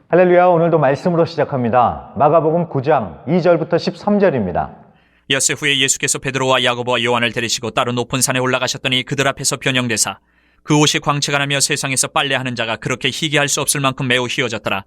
할렐루야. 오늘도 말씀으로 시작합니다. 마가복음 9장 2절부터 13절입니다. 엿새 후에 예수께서 베드로와 야고보와 요한을 데리시고 따로 높은 산에 올라가셨더니 그들 앞에서 변형되사 그 옷이 광채가 나며 세상에서 빨래하는 자가 그렇게 희귀할 수 없을 만큼 매우 희어졌더라.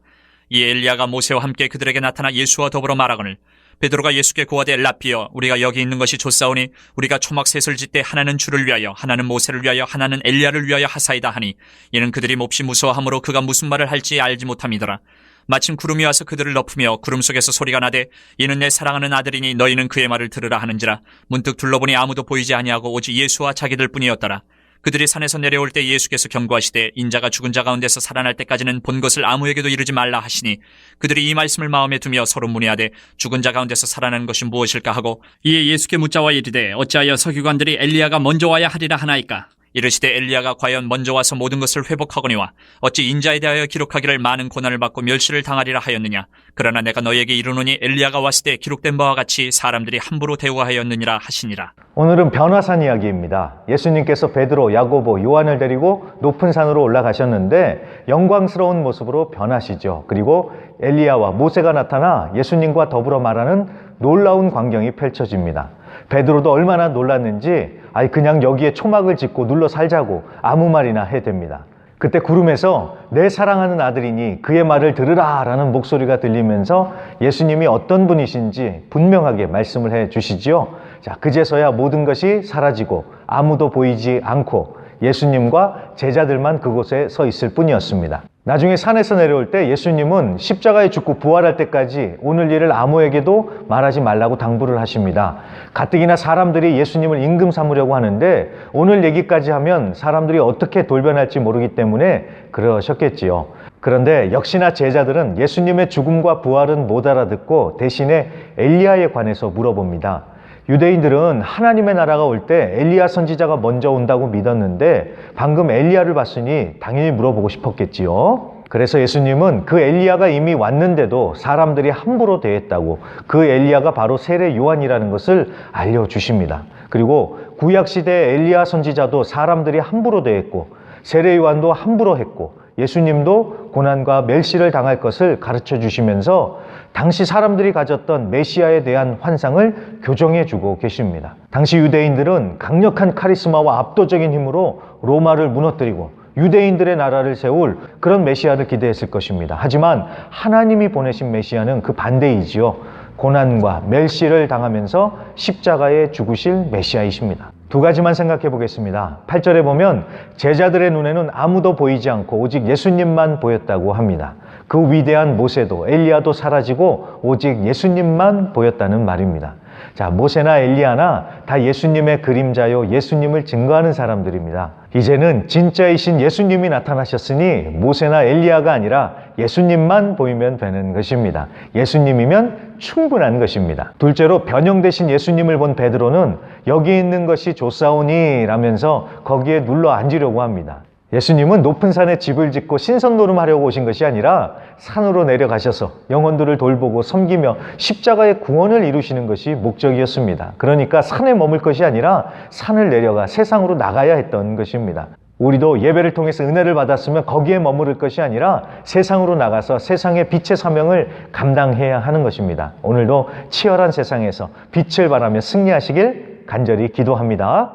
이에 엘리야가 모세와 함께 그들에게 나타나 예수와 더불어 말하거늘 베드로가 예수께 고하되 라피여, 우리가 여기 있는 것이 좋사오니 우리가 초막셋을 짓되 하나는 주를 위하여 하나는 모세를 위하여 하나는 엘리야를 위하여 하사이다 하니, 이는 그들이 몹시 무서워하므로 그가 무슨 말을 할지 알지 못함이더라. 마침 구름이 와서 그들을 덮으며 구름 속에서 소리가 나되 이는 내 사랑하는 아들이니 너희는 그의 말을 들으라 하는지라. 문득 둘러보니 아무도 보이지 아니하고 오직 예수와 자기들 뿐이었더라. 그들이 산에서 내려올 때 예수께서 경고하시되 인자가 죽은 자 가운데서 살아날 때까지는 본 것을 아무에게도 이르지 말라 하시니, 그들이 이 말씀을 마음에 두며 서로 문의하되 죽은 자 가운데서 살아나는 것이 무엇일까 하고, 이에 예수께 묻자와 이르되 어찌하여 서기관들이 엘리야가 먼저 와야 하리라 하나이까? 이르시되 엘리야가 과연 먼저 와서 모든 것을 회복하거니와 어찌 인자에 대하여 기록하기를 많은 고난을 받고 멸시를 당하리라 하였느냐? 그러나 내가 너희에게 이르노니 엘리야가 왔을 때 기록된 바와 같이 사람들이 함부로 대우하였느니라 하시니라. 오늘은 변화산 이야기입니다. 예수님께서 베드로, 야고보, 요한을 데리고 높은 산으로 올라가셨는데 영광스러운 모습으로 변하시죠. 그리고 엘리야와 모세가 나타나 예수님과 더불어 말하는 놀라운 광경이 펼쳐집니다. 베드로도 얼마나 놀랐는지 그냥 여기에 초막을 짓고 눌러 살자고 아무 말이나 해댑니다. 그때 구름에서 내 사랑하는 아들이니 그의 말을 들으라 라는 목소리가 들리면서 예수님이 어떤 분이신지 분명하게 말씀을 해 주시지요. 자, 그제서야 모든 것이 사라지고 아무도 보이지 않고 예수님과 제자들만 그곳에 서 있을 뿐이었습니다. 나중에 산에서 내려올 때 예수님은 십자가에 죽고 부활할 때까지 오늘 일을 아무에게도 말하지 말라고 당부를 하십니다. 가뜩이나 사람들이 예수님을 임금 삼으려고 하는데 오늘 얘기까지 하면 사람들이 어떻게 돌변할지 모르기 때문에 그러셨겠지요. 그런데 역시나 제자들은 예수님의 죽음과 부활은 못 알아듣고 대신에 엘리야에 관해서 물어봅니다. 유대인들은 하나님의 나라가 올 때 엘리야 선지자가 먼저 온다고 믿었는데 방금 엘리야를 봤으니 당연히 물어보고 싶었겠지요. 그래서 예수님은 그 엘리야가 이미 왔는데도 사람들이 함부로 대했다고, 그 엘리야가 바로 세례 요한이라는 것을 알려주십니다. 그리고 구약시대 엘리야 선지자도 사람들이 함부로 대했고 세례 요한도 함부로 했고 예수님도 고난과 멸시를 당할 것을 가르쳐 주시면서 당시 사람들이 가졌던 메시아에 대한 환상을 교정해 주고 계십니다. 당시 유대인들은 강력한 카리스마와 압도적인 힘으로 로마를 무너뜨리고 유대인들의 나라를 세울 그런 메시아를 기대했을 것입니다. 하지만 하나님이 보내신 메시아는 그 반대이지요. 고난과 멸시를 당하면서 십자가에 죽으실 메시아이십니다. 두 가지만 생각해 보겠습니다. 8절에 보면 제자들의 눈에는 아무도 보이지 않고 오직 예수님만 보였다고 합니다. 그 위대한 모세도 엘리야도 사라지고 오직 예수님만 보였다는 말입니다. 자, 모세나 엘리야나 다 예수님의 그림자요, 예수님을 증거하는 사람들입니다. 이제는 진짜이신 예수님이 나타나셨으니 모세나 엘리야가 아니라 예수님만 보이면 되는 것입니다. 예수님이면 충분한 것입니다. 둘째로 변형되신 예수님을 본 베드로는 여기 있는 것이 좋사오니 라면서 거기에 눌러 앉으려고 합니다. 예수님은 높은 산에 집을 짓고 신선노름하려고 오신 것이 아니라 산으로 내려가셔서 영혼들을 돌보고 섬기며 십자가의 구원을 이루시는 것이 목적이었습니다. 그러니까 산에 머물 것이 아니라 산을 내려가 세상으로 나가야 했던 것입니다. 우리도 예배를 통해서 은혜를 받았으면 거기에 머무를 것이 아니라 세상으로 나가서 세상의 빛의 사명을 감당해야 하는 것입니다. 오늘도 치열한 세상에서 빛을 발하며 승리하시길 간절히 기도합니다.